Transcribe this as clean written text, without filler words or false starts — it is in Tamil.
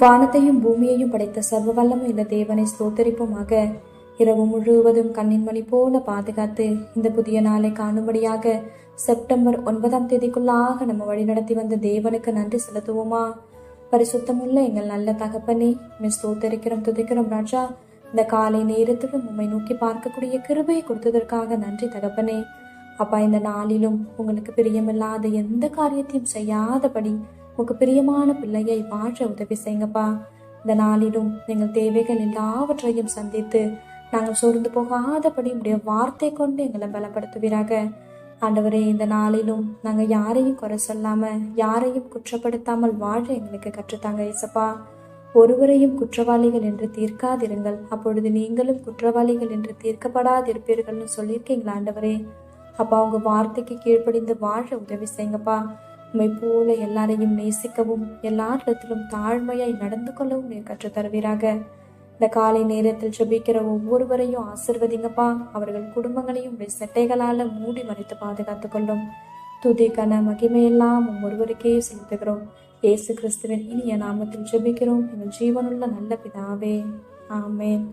வானத்தையும் பூமியையும் படைத்த சர்வ வல்லமையுள்ள தேவனை ஸ்தோத்தரிப்போமாக. இரவு முழுவதும் கண்ணின் மணி போல பாதுகாத்து இந்த புதிய நாளை காணும்படியாக செப்டம்பர் 9ஆம் தேதிக்குள்ளாக நம்ம வழிநடத்தி வந்த தேவனுக்கு நன்றி செலுத்துவோமா? பரிசுத்தமுள்ள எங்கள் நல்ல தகப்பனே, ஸ்தோத்தரிக்கிறோம், துதிக்கிறோம் ராஜா. இந்த காலை நேரத்திலும் உம்மை நோக்கி பார்க்கக்கூடிய கிருபையை கொடுத்ததற்காக நன்றி தகப்பனே. அப்பா, இந்த நாளிலும் உங்களுக்கு பிரியமில்லாத எந்த காரியத்தையும் செய்யாதபடி உங்க பிரியமான பிள்ளையை வாழ உதவி செய்யுங்கப்பா. இந்த நாளிலும் எங்கள் தேவைகள் எல்லாவற்றையும் சந்தித்து நாங்கள் சோர்ந்து போகாதபடி உடைய வார்த்தை கொண்டு எங்களை பலப்படுத்துவீராக. ஆண்டவரே, இந்த நாளிலும் நாங்கள் யாரையும் குறை சொல்லாம யாரையும் குற்றப்படுத்தாமல் வாழ எங்களுக்கு கற்றுத்தாங்க ஏசப்பா. ஒருவரையும் குற்றவாளிகள் என்று தீர்க்காதிருங்கள், அப்பொழுது நீங்களும் குற்றவாளிகள் என்று தீர்க்கப்படாதிருப்பீர்கள்னு சொல்லியிருக்கீங்களா ஆண்டவரே. அப்பா, உங்க வார்த்தைக்கு கீழ்ப்படிந்து வாழ உதவி செய்யுங்கப்பா. உண்மை போல எல்லாரையும் நேசிக்கவும் எல்லாரிடத்திலும் தாழ்மையாய் நடந்து கொள்ளவும் நீர் கற்று தருவீராக. இந்த காலை நேரத்தில் ஜெபிக்கிற ஒவ்வொருவரையும் ஆசிர்வதிங்கப்பா. அவர்கள் குடும்பங்களையும் செட்டைகளால மூடி மறைத்து பாதுகாத்து கொள்ளும். துதி கன மகிமையெல்லாம் ஒவ்வொருவருக்கே செலுத்துகிறோம். இயேசு கிறிஸ்துவின் இனிய நாமத்தில் ஜெபிக்கிறோம் எங்கள் ஜீவனுள்ள நல்ல பிதாவே, ஆமேன்.